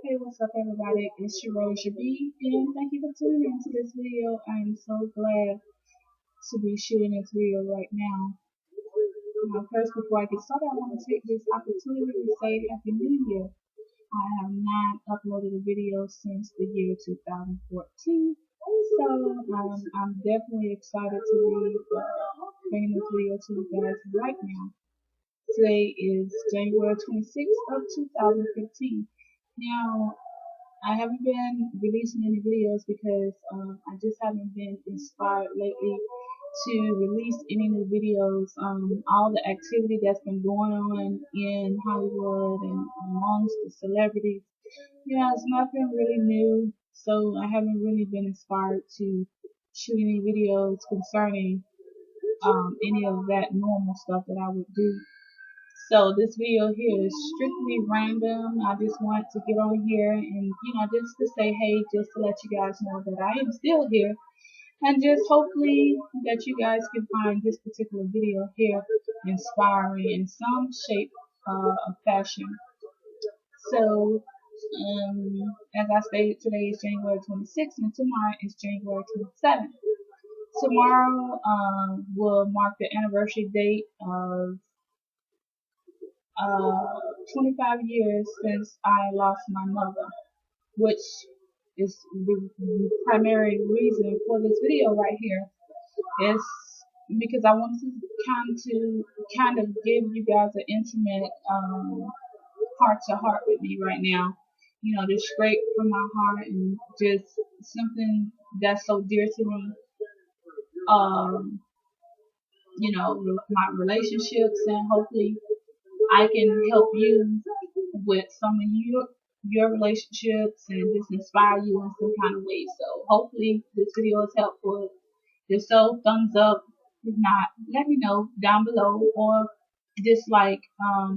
Hey, what's up, everybody? It's ShaRosha Bee, and thank you for tuning into this video. I am so glad to be shooting this video right now. First, before I get started, I want to take this opportunity to say Happy New Year. I have not uploaded a video since the year 2014, so I'm definitely excited to be bringing this video to you guys right now. Today is January 26th of 2015. Now, I haven't been releasing any videos because I just haven't been inspired lately to release any new videos. All the activity that's been going on in Hollywood and amongst the celebrities, it's nothing really new. So I haven't really been inspired to shoot any videos concerning any of that normal stuff that I would do. So this video here is strictly random. I just want to get on here and, just to say hey, just to let you guys know that I am still here. And just hopefully that you guys can find this particular video here inspiring in some shape or fashion. So, as I stated, today is January 26th and tomorrow is January 27th. Tomorrow will mark the anniversary date of 25 years since I lost my mother, which is the primary reason for this video right here. Is because I wanted to kind of give you guys an intimate heart to heart with me right now. Just straight from my heart and just something that's so dear to me. My relationships, and hopefully I can help you with some of your relationships and just inspire you in some kind of way. So hopefully this video is helpful. If so, thumbs up. If not, let me know down below or dislike.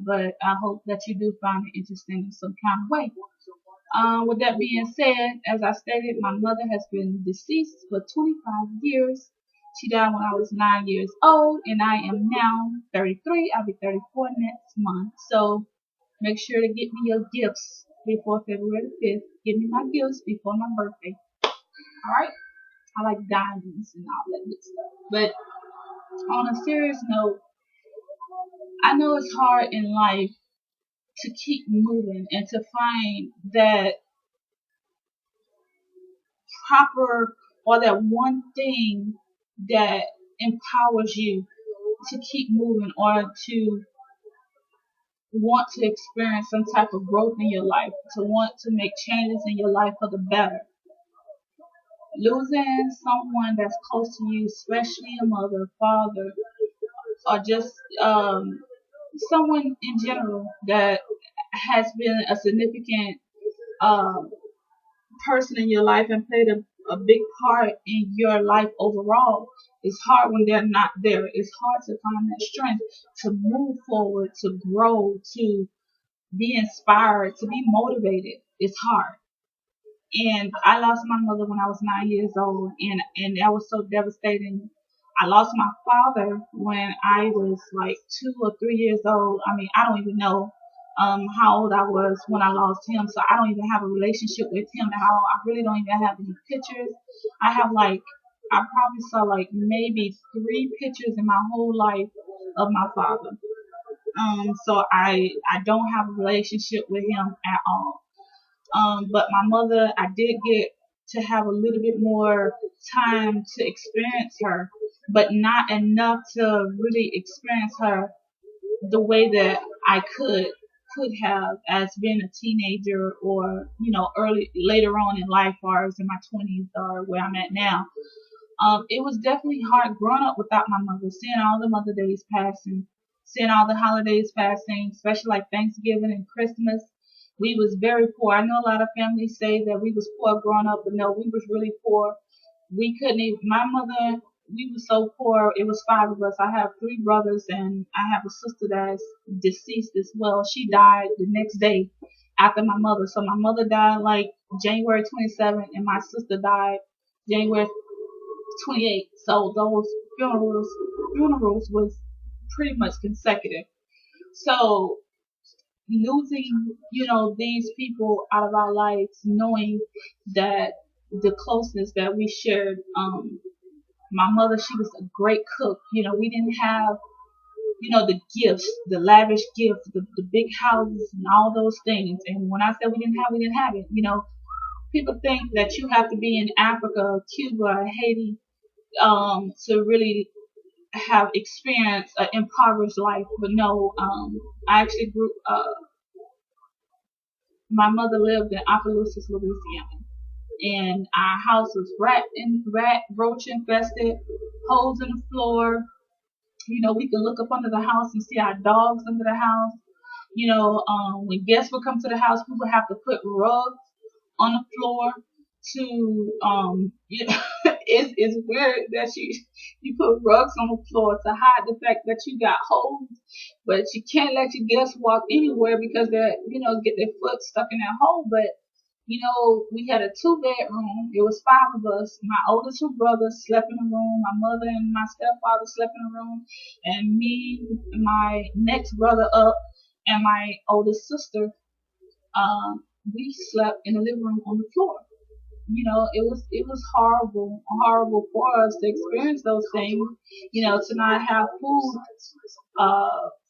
But I hope that you do find it interesting in some kind of way. With that being said, as I stated, my mother has been deceased for 25 years. She died when I was 9 years old, and I am now 33. I'll be 34 next month. So make sure to get me your gifts before February the 5th. Give me my gifts before my birthday. Alright? I like diamonds and all that good stuff. But on a serious note, I know it's hard in life to keep moving and to find that proper or that one thing that empowers you to keep moving or to want to experience some type of growth in your life, to want to make changes in your life for the better. Losing someone that's close to you, especially a mother, father, or just someone in general that has been a significant person in your life and played a big part in your life overall. It's hard when they're not there. It's hard to find that strength to move forward, to grow, to be inspired, to be motivated. It's hard. And I lost my mother when I was 9 years old, and that was so devastating. I lost my father when I was like 2 or 3 years old. I mean, I don't even know how old I was when I lost him, so I don't even have a relationship with him at all. I really don't even have any pictures. I probably saw like maybe 3 pictures in my whole life of my father. So I don't have a relationship with him at all. But my mother, I did get to have a little bit more time to experience her, but not enough to really experience her the way that I could have as being a teenager or later on in life, or as in my 20s or where I'm at now. It was definitely hard growing up without my mother, seeing all the Mother Days passing, seeing all the holidays passing, especially like Thanksgiving and Christmas. We was very poor. I know a lot of families say that we was poor growing up, but no, we was really poor. We couldn't even, my mother, we were so poor. It was 5 of us. I have 3 brothers and I have a sister that's deceased as well. She died the next day after my mother. So my mother died like January 27th and my sister died January 28th. So those funerals was pretty much consecutive. So losing, these people out of our lives, knowing that the closeness that we shared. My mother, she was a great cook. We didn't have, the gifts, the lavish gifts, the big houses and all those things. And when I said we didn't have it. People think that you have to be in Africa, Cuba, Haiti, to really have experienced an impoverished life. But no, I actually my mother lived in Opelousas, Louisiana. And our house was roach infested, holes in the floor. We could look up under the house and see our dogs under the house. When guests would come to the house, we would have to put rugs on the floor to it's weird that you put rugs on the floor to hide the fact that you got holes, but you can't let your guests walk anywhere because they're get their foot stuck in that hole. But we had a 2-bedroom. It was 5 of us. My older 2 brothers slept in the room. My mother and my stepfather slept in the room, and me, my next brother up, and my oldest sister, we slept in the living room on the floor. It was horrible for us to experience those things. To not have food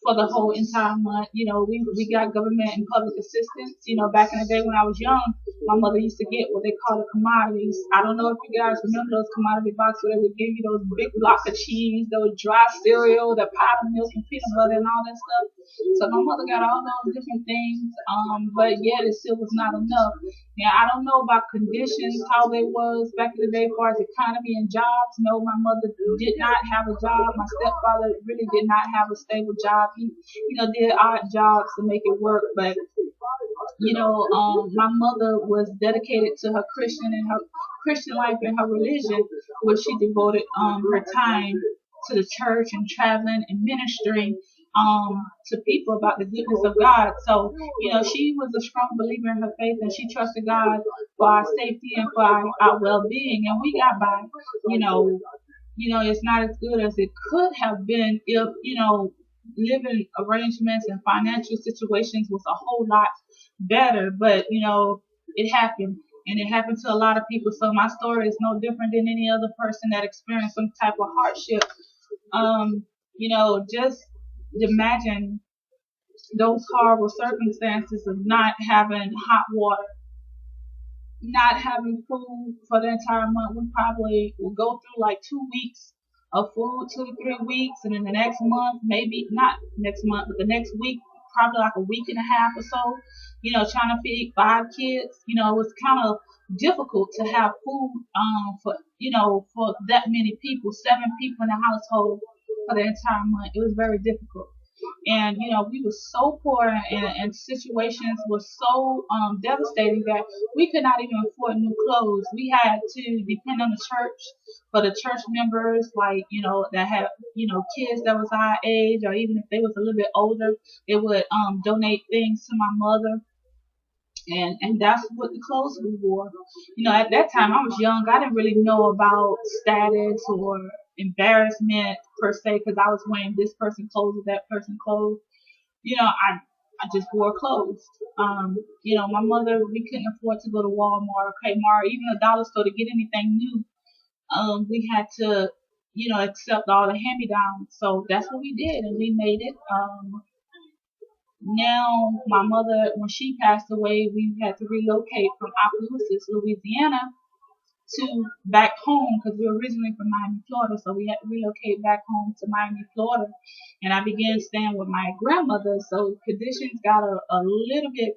for the whole entire month. We got government and public assistance. Back in the day when I was young, my mother used to get what they call the commodities. I don't know if you guys remember those commodity boxes where they would give you those big blocks of cheese, those dry cereal, the powdered milk and peanut butter and all that stuff. So my mother got all those different things, but yet it still was not enough. Yeah, I don't know about conditions, how they was back in the day as far as economy and jobs. No, my mother did not have a job. My stepfather really did not have a stable job. He, did odd jobs to make it work. But, my mother was dedicated to her Christian life and her religion, where she devoted her time to the church and traveling and ministering to people about the goodness of God. So, she was a strong believer in her faith, and she trusted God for our safety and for our well-being, and we got by. You know, it's not as good as it could have been if, living arrangements and financial situations was a whole lot better, but, it happened. And it happened to a lot of people. So my story is no different than any other person that experienced some type of hardship. Just imagine those horrible circumstances of not having hot water, not having food for the entire month. We probably will go through like 2 weeks of food, 2 to 3 weeks, and then the next month, maybe not next month, but the next week, probably like a week and a half or so, trying to feed 5 kids. It was kind of difficult to have food for that many people, 7 people in the household for the entire month. It was very difficult. And we were so poor, and situations were so devastating that we could not even afford new clothes. We had to depend on the church for the church members, like that had kids that was our age, or even if they was a little bit older, they would donate things to my mother. And that's what the clothes we wore. At that time I was young. I didn't really know about status or embarrassment per se, because I was wearing this person clothes or that person clothes. I just wore clothes. My mother, we couldn't afford to go to Walmart or Kmart, even a dollar store to get anything new. We had to, accept all the hand-me-downs. So that's what we did, and we made it. Now, my mother, when she passed away, we had to relocate from Opelousas, Louisiana, to back home, because we were originally from Miami, Florida. So we had to relocate back home to Miami, Florida. And I began staying with my grandmother. So conditions got a little bit,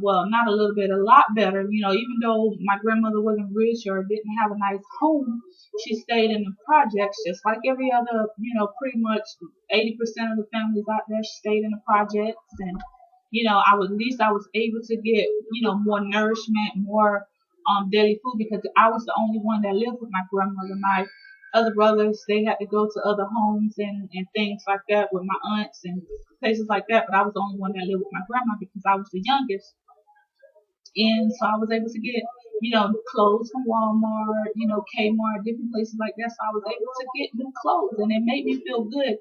well, not a little bit, a lot better. Even though my grandmother wasn't rich or didn't have a nice home, she stayed in the projects just like every other, pretty much 80% of the families out there stayed in the projects. And, at least I was able to get, more nourishment, more daily food, because I was the only one that lived with my grandmother. My other brothers, they had to go to other homes and things like that with my aunts and places like that, but I was the only one that lived with my grandma because I was the youngest. And so I was able to get clothes from Walmart, Kmart, different places like that. So I was able to get new clothes, and it made me feel good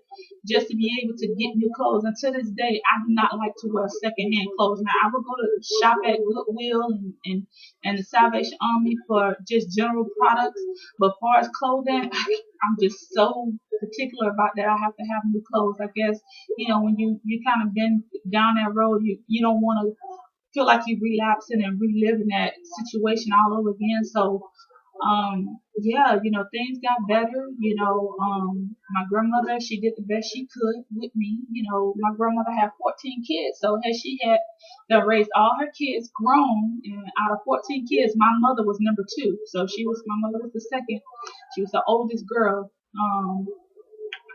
just to be able to get new clothes. And to this day, I do not like to wear secondhand clothes. Now, I would go to shop at Goodwill and the Salvation Army for just general products, but as far as clothing, I'm just so particular about that. I have to have new clothes. I guess when you kind of been down that road, you don't want to feel like you're relapsing and reliving that situation all over again. So, yeah, things got better. My grandmother, she did the best she could with me. My grandmother had 14 kids, so had she had that raised all her kids grown, and out of 14 kids, my mother was number two. So my mother was the second. She was the oldest girl.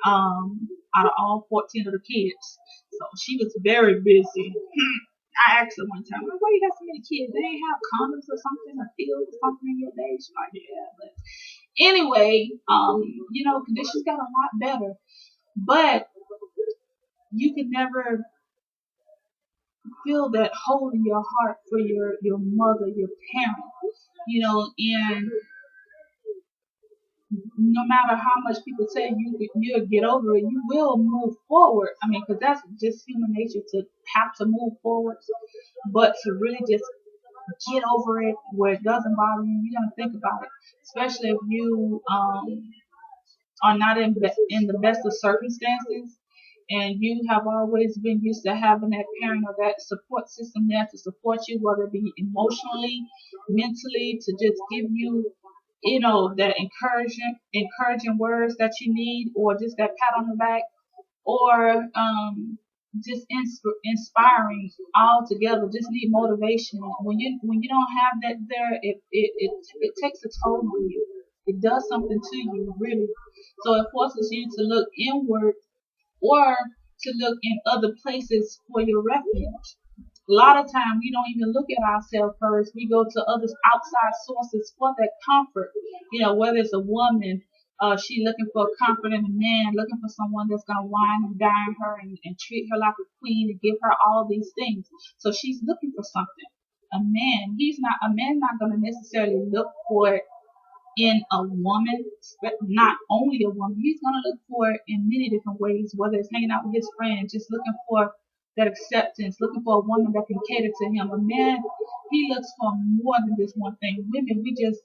Out of all 14 of the kids. So she was very busy. I asked her one time, like, why you got so many kids? They ain't have condoms or something, or pills or something in your day? She's like, yeah. But anyway, conditions got a lot better. But you can never feel that hole in your heart for your mother, your parent, and no matter how much people say you'll get over it, you will move forward. I mean, because that's just human nature to have to move forward, but to really just get over it where it doesn't bother you, you're gonna think about it, especially if you are not in the best of circumstances, and you have always been used to having that parent or that support system there to support you, whether it be emotionally, mentally, to just give you that encouraging words that you need, or just that pat on the back, or just inspiring all together. Just need motivation. When you don't have that there, it takes a toll on you. It does something to you, really. So it forces you to look inward, or to look in other places for your refuge. A lot of time we don't even look at ourselves first. We go to other outside sources for that comfort. Whether it's a woman, she looking for comfort in a man, looking for someone that's gonna wine and dine her and treat her like a queen and give her all these things. So she's looking for something. A man not gonna necessarily look for it in a woman, but not only a woman. He's going to look for it in many different ways, whether it's hanging out with his friends, just looking for that acceptance, looking for a woman that can cater to him. A man, he looks for more than just one thing. Women, we just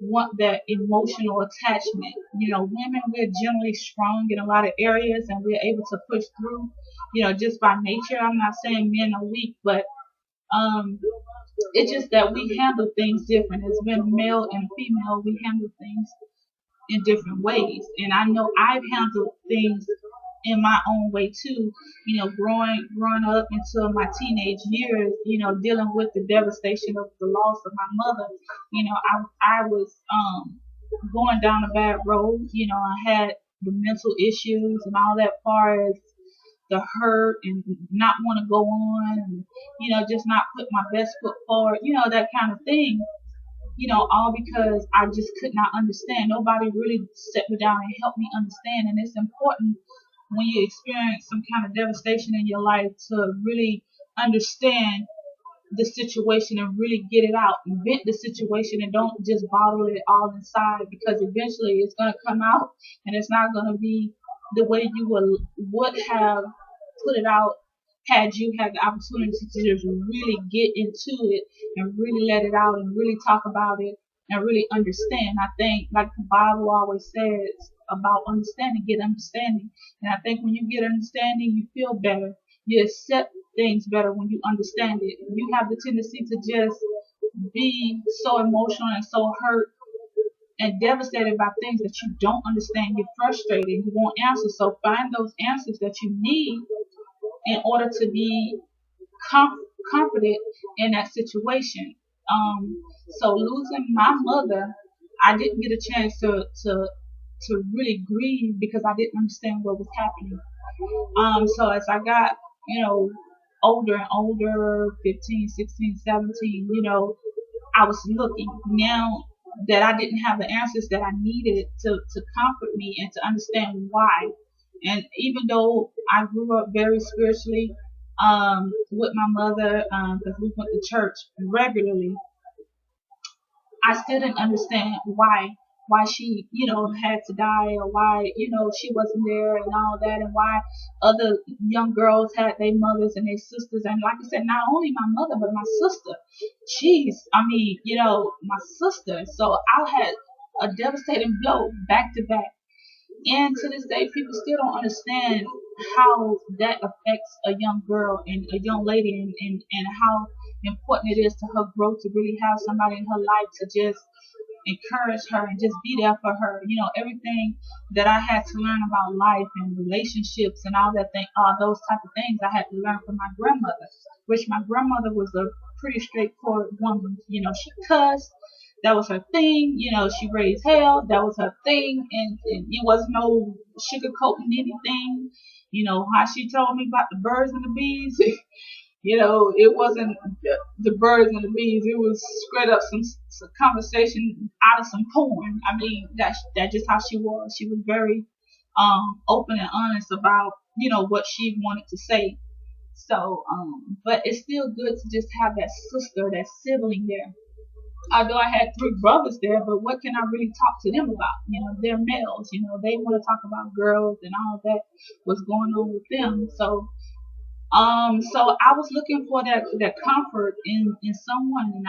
want that emotional attachment. Women, we're generally strong in a lot of areas, and we're able to push through, just by nature. I'm not saying men are weak, but it's just that we handle things different. As men, male and female, we handle things in different ways. And I know I've handled things in my own way too. Growing up into my teenage years, dealing with the devastation of the loss of my mother. I was going down a bad road. I had the mental issues and all that, far as the hurt and not want to go on, and just not put my best foot forward, that kind of thing. All because I just could not understand. Nobody really set me down and helped me understand. And it's important when you experience some kind of devastation in your life to really understand the situation and really get it out and vent the situation, and don't just bottle it all inside, because eventually it's going to come out, and it's not going to be the way you would have put it out had you had the opportunity to just really get into it and really let it out and really talk about it and really understand. I think, like the Bible always says about understanding, get understanding. And I think when you get understanding, you feel better. You accept things better when you understand it. You have the tendency to just be so emotional and so hurt and devastated by things that you don't understand. You're frustrated. You want answers. So find those answers that you need in order to be comforted in that situation. So losing my mother, I didn't get a chance to really grieve, because I didn't understand what was happening. So as I got, older and older, 15, 16, 17, I was looking. Now that I didn't have the answers that I needed to comfort me and to understand why. And even though I grew up very spiritually with my mother, because we went to church regularly, I still didn't understand why she, had to die, or why, she wasn't there and all that, and why other young girls had their mothers and their sisters. And like I said, not only my mother, but my sister. Jeez, I mean, my sister. So I had a devastating blow back to back. And to this day, people still don't understand how that affects a young girl and a young lady, and how important it is to her growth to really have somebody in her life to just encourage her and just be there for her. Everything that I had to learn about life and relationships and all those type of things, I had to learn from my grandmother, which my grandmother was a pretty straightforward woman. She cussed. That was her thing. She raised hell. That was her thing. And it was no sugarcoating anything. How she told me about the birds and the bees. It wasn't the birds and the bees. It was straight up some conversation out of some porn. I mean, that's just how she was. She was very open and honest about what she wanted to say. So, but it's still good to just have that sister, that sibling there. Although I had three brothers there, but what can I really talk to them about? They're males. They want to talk about girls and all that, what's going on with them. So I was looking for that comfort in someone, and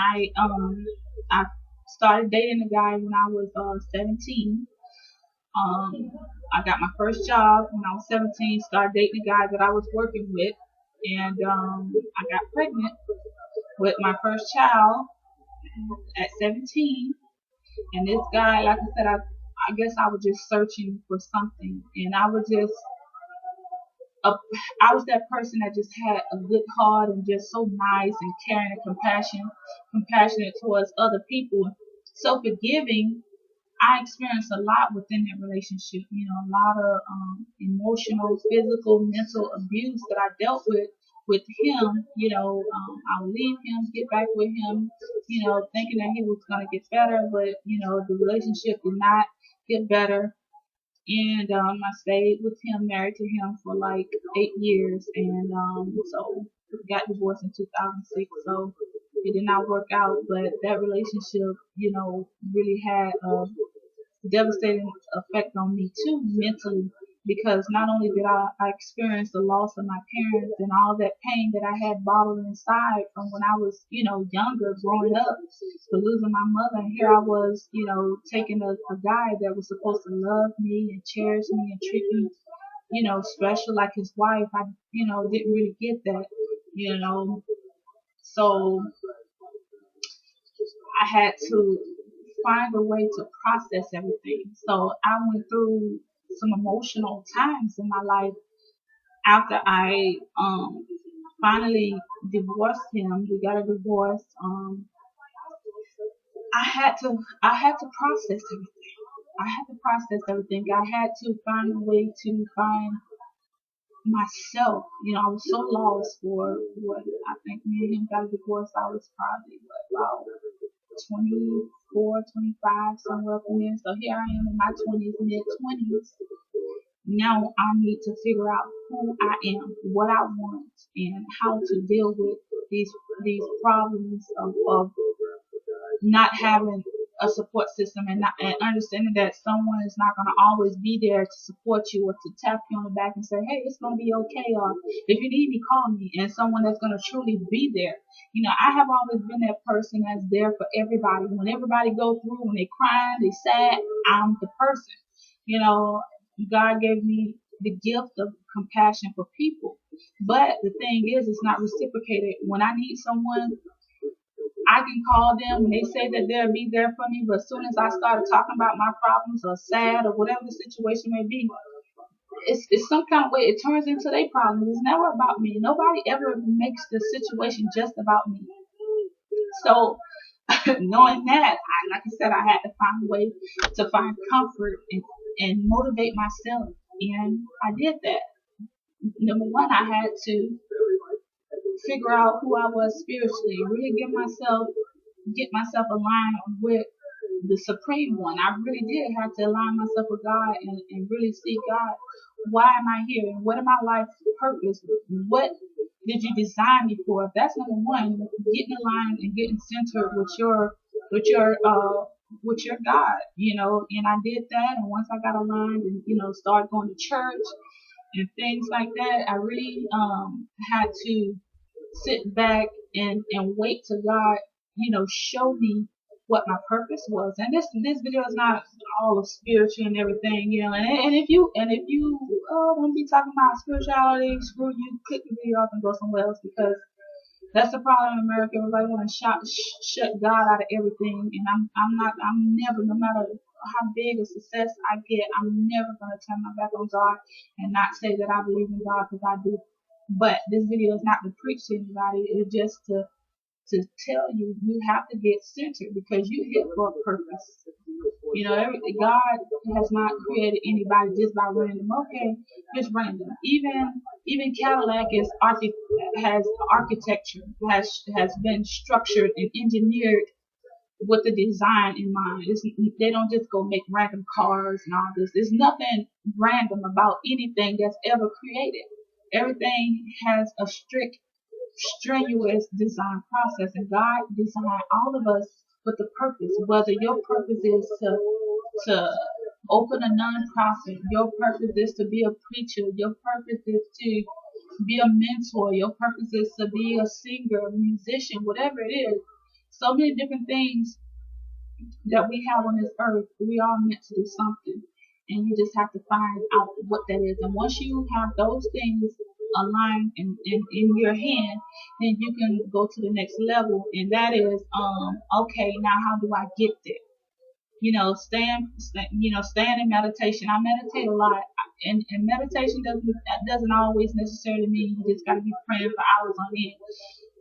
I started dating a guy when I was 17. Um, I got my first job when I was 17. Started dating a guy that I was working with, and I got pregnant with my first child at 17. And this guy, like I said, I guess I was just searching for something, and a, I was that person that just had a good heart and just so nice and caring and compassionate towards other people, so forgiving. I experienced a lot within that relationship, a lot of emotional, physical, mental abuse that I dealt with him. I would leave him, get back with him, thinking that he was going to get better, but, the relationship did not get better. And I stayed with him, married to him for like 8 years, and so got divorced in 2006. So it did not work out, but that relationship, really had a devastating effect on me too, mentally, because not only did I experience the loss of my parents and all that pain that I had bottled inside from when I was, younger, growing up, to losing my mother. And here I was, taking a guy that was supposed to love me and cherish me and treat me, special like his wife. I, didn't really get that, you know. So I had to find a way to process everything. So I went through some emotional times in my life after I finally divorced him. We got a divorce. I had to process everything. I had to process everything. I had to find a way to find myself. I was so lost for what I think me and him got a divorce. I was probably about 24, 25, somewhere up in there. So here I am in my 20s, mid 20s. Now I need to figure out who I am, what I want, and how to deal with these problems of not having a support system, and understanding that someone is not going to always be there to support you or to tap you on the back and say, hey, it's going to be okay, or if you need me, call me, and someone that's going to truly be there. I have always been that person that's there for everybody. When everybody go through, when they crying, they sad, I'm the person. God gave me the gift of compassion for people. But the thing is, it's not reciprocated. When I need someone, I can call them and they say that they'll be there for me. But as soon as I started talking about my problems or sad or whatever the situation may be, it's some kind of way it turns into their problem. It's never about me. Nobody ever makes the situation just about me. So knowing that, like I said, I had to find a way to find comfort and motivate myself. And I did that. Number one, I had to figure out who I was spiritually, really get myself aligned with the Supreme One. I really did have to align myself with God and really see, God, why am I here? And what am my life's purpose? What did you design me for? That's number one, getting aligned and getting centered with your with your God, and I did that. And once I got aligned and, started going to church and things like that, I really had to sit back and wait to God, show me what my purpose was. And this video is not all of spiritual and everything, and if you don't be talking about spirituality, screw you, click the video off and go somewhere else, because that's the problem in America. Everybody want to shut God out of everything, and I'm never, no matter how big a success I get, I'm never gonna turn my back on God and not say that I believe in God, because I do. But this video is not to preach to anybody. It's just to tell you, you have to get centered, because you here for a purpose. God has not created anybody just by random. Okay, just random. Even Cadillac has architecture, has been structured and engineered with the design in mind. They don't just go make random cars and all this. There's nothing random about anything that's ever created. Everything has a strict, strenuous design process, and God designed all of us with a purpose. Whether your purpose is to open a nonprofit, your purpose is to be a preacher, your purpose is to be a mentor, your purpose is to be a singer, a musician, whatever it is. So many different things that we have on this earth, we are meant to do something. And you just have to find out what that is. And once you have those things aligned in your hand, then you can go to the next level. And that is, okay, now how do I get there? Staying in meditation. I meditate a lot. And meditation doesn't always necessarily mean you just got to be praying for hours on end.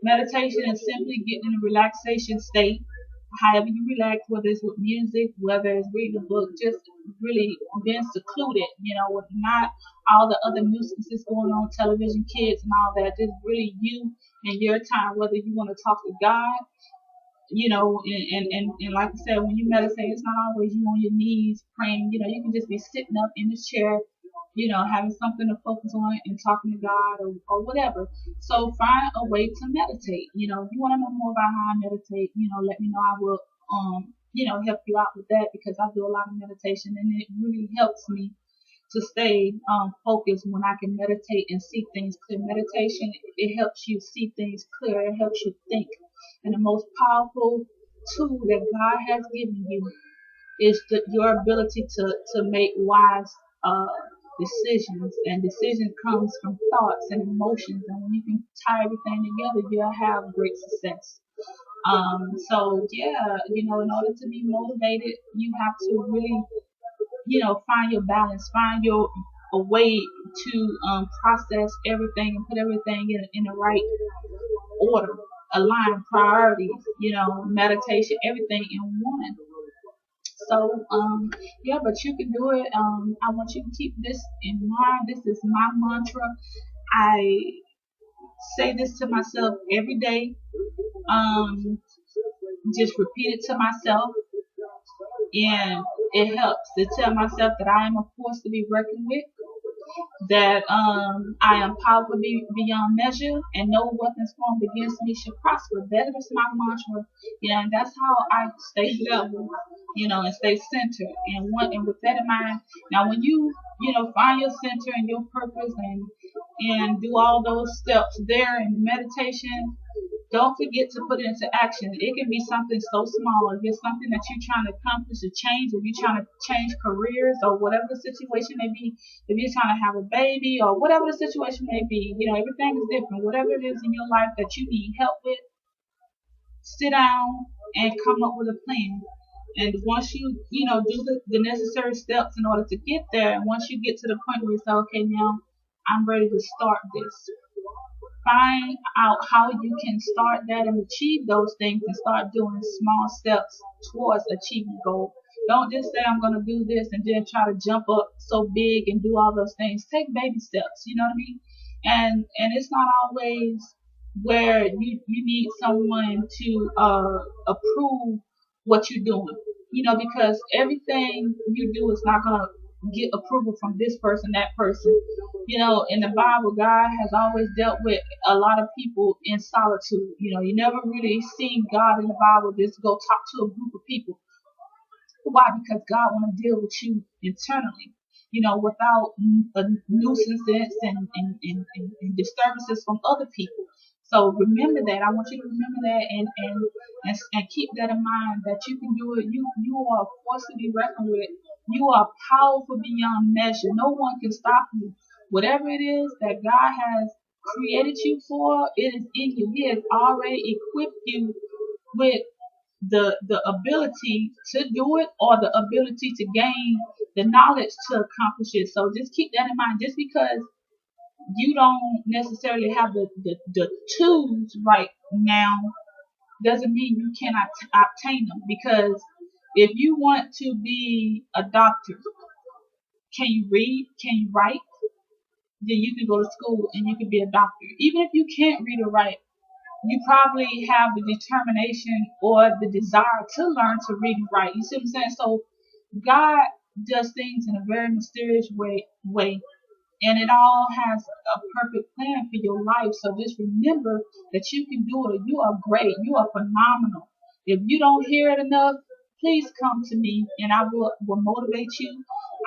Meditation is simply getting in a relaxation state, however you relax, whether it's with music, whether it's reading a book, just really being secluded, with not all the other nuisances going on, television, kids, and all that. Just really you and your time, whether you want to talk to God, and like I said, when you meditate, it's not always you on your knees praying. You can just be sitting up in the chair, having something to focus on and talking to God, or whatever. So find a way to meditate. If you want to know more about how I meditate, let me know. I will, help you out with that, because I do a lot of meditation, and it really helps me to stay focused when I can meditate and see things clear. Meditation, it helps you see things clear. It helps you think. And the most powerful tool that God has given you is your ability to make wise decisions. And decision comes from thoughts and emotions. And when you can tie everything together, you'll have great success. So yeah, in order to be motivated, you have to really, find your balance, find a way to process everything and put everything in the right order, align priorities, meditation, everything in one. So, yeah, but you can do it. I want you to keep this in mind. This is my mantra. I say this to myself every day. Just repeat it to myself, and it helps to tell myself that I am a force to be reckoned with, that I am powerful beyond measure, and no weapons formed against me shall prosper. That is my mantra, and that's how I stay level, and stay centered. And with that in mind, now when you find your center and your purpose, and do all those steps there in meditation, don't forget to put it into action. It can be something so small. If it's something that you're trying to accomplish or change, if you're trying to change careers, or whatever the situation may be, if you're trying to have a baby, or whatever the situation may be, everything is different. Whatever it is in your life that you need help with, sit down and come up with a plan. And once you, do the necessary steps in order to get there, and once you get to the point where you say, okay, now I'm ready to start this, find out how you can start that and achieve those things, and start doing small steps towards achieving the goal. Don't just say I'm going to do this and then try to jump up so big and do all those things. Take baby steps, you know what I mean? And it's not always where you need someone to approve what you're doing, because everything you do is not going to get approval from this person, that person. In the Bible, God has always dealt with a lot of people in solitude. You never really see God in the Bible just go talk to a group of people. Why? Because God want to deal with you internally, without nuisances and disturbances from other people. So remember that. I want you to remember that and keep that in mind that you can do it. You are a force to be reckoned with. You are powerful beyond measure. No one can stop you. Whatever it is that God has created you for, it is in you. He has already equipped you with the ability to do it, or the ability to gain the knowledge to accomplish it. So just keep that in mind. Just because you don't necessarily have the tools right now doesn't mean you cannot obtain them. Because if you want to be a doctor, can you read? Can you write? Then you can go to school and you can be a doctor. Even if you can't read or write, you probably have the determination or the desire to learn to read and write. You see what I'm saying? So God does things in a very mysterious way, and it all has a perfect plan for your life. So just remember that you can do it. You are great. You are phenomenal. If you don't hear it enough, please come to me and I will motivate you.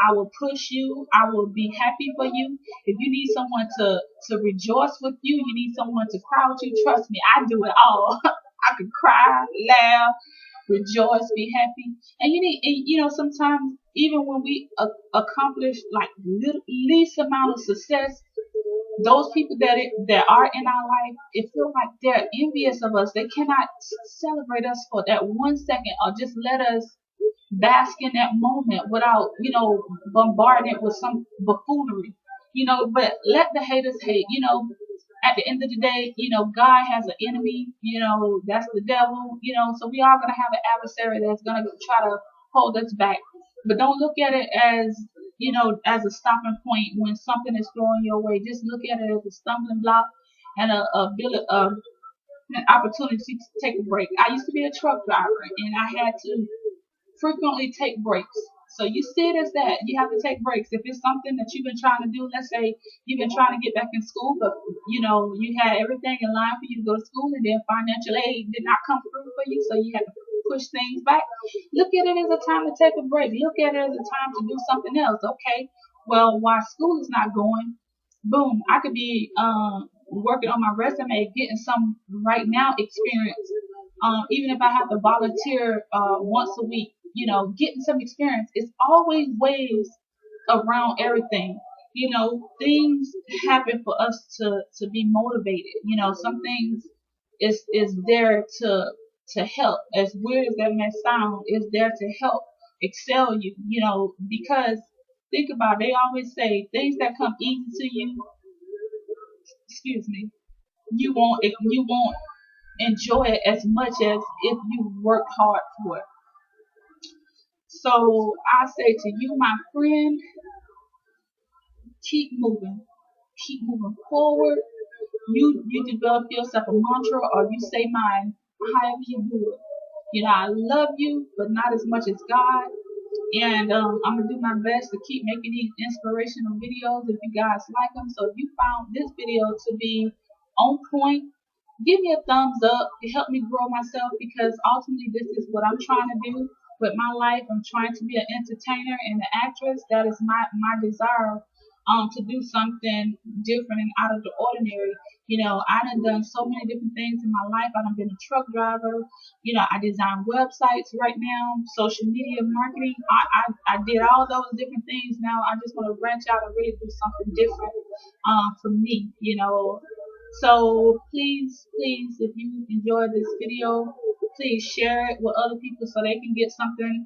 I will push you. I will be happy for you. If you need someone to rejoice with you, you need someone to cry with you, trust me, I do it all. I can cry, laugh, rejoice, be happy. And sometimes even when we accomplish like least amount of success, those people that are in our life, it feels like they're envious of us. They cannot celebrate us for that 1 second, or just let us bask in that moment without, bombarding it with some buffoonery. But let the haters hate. At the end of the day, God has an enemy, that's the devil, so we are going to have an adversary that's going to try to hold us back. But don't look at it as, as a stopping point when something is thrown your way. Just look at it as a stumbling block and an opportunity to take a break. I used to be a truck driver and I had to frequently take breaks. So you see it as that. You have to take breaks. If it's something that you've been trying to do, let's say you've been trying to get back in school, but you had everything in line for you to go to school, and then financial aid did not come through for you, so you had to push things back. Look at it as a time to take a break. Look at it as a time to do something else. Okay, well, while school is not going, boom, I could be working on my resume, getting some right now experience. Even if I have to volunteer once a week, getting some experience. It's always ways around everything. Things happen for us to be motivated. Some things is there to help. As weird as that may sound, is there to help excel you. Because think about it, they always say things that come easy to you, excuse me, you won't enjoy it as much as if you worked hard for it. So I say to you, my friend, keep moving. Keep moving forward. You develop yourself a mantra, or you say mine, however you do it. I love you, but not as much as God. And I'm going to do my best to keep making these inspirational videos if you guys like them. So if you found this video to be on point, give me a thumbs up. It helped me grow myself, because ultimately this is what I'm trying to do with my life. I'm trying to be an entertainer and an actress. That is my desire, to do something different and out of the ordinary. I done so many different things in my life. I done been a truck driver. I design websites right now, social media marketing. I did all those different things. Now I just want to branch out and really do something different for me. So please, if you enjoyed this video, please share it with other people so they can get something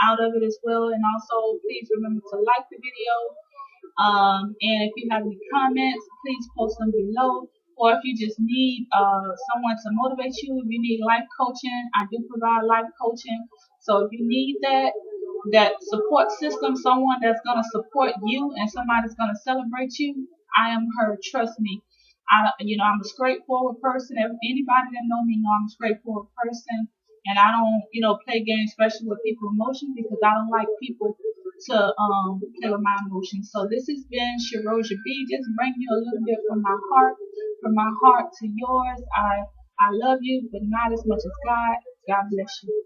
out of it as well. And also, please remember to like the video. And if you have any comments, please post them below. Or if you just need someone to motivate you, if you need life coaching, I do provide life coaching. So if you need that support system, someone that's going to support you and somebody that's going to celebrate you, I am her. Trust me. I'm a straightforward person. Anybody that know me know I'm a straightforward person, and I don't, play games, especially with people's emotions, because I don't like people to play with my emotions. So this has been ShaRosha Bee, just bringing you a little bit from my heart to yours. I love you, but not as much as God. God bless you.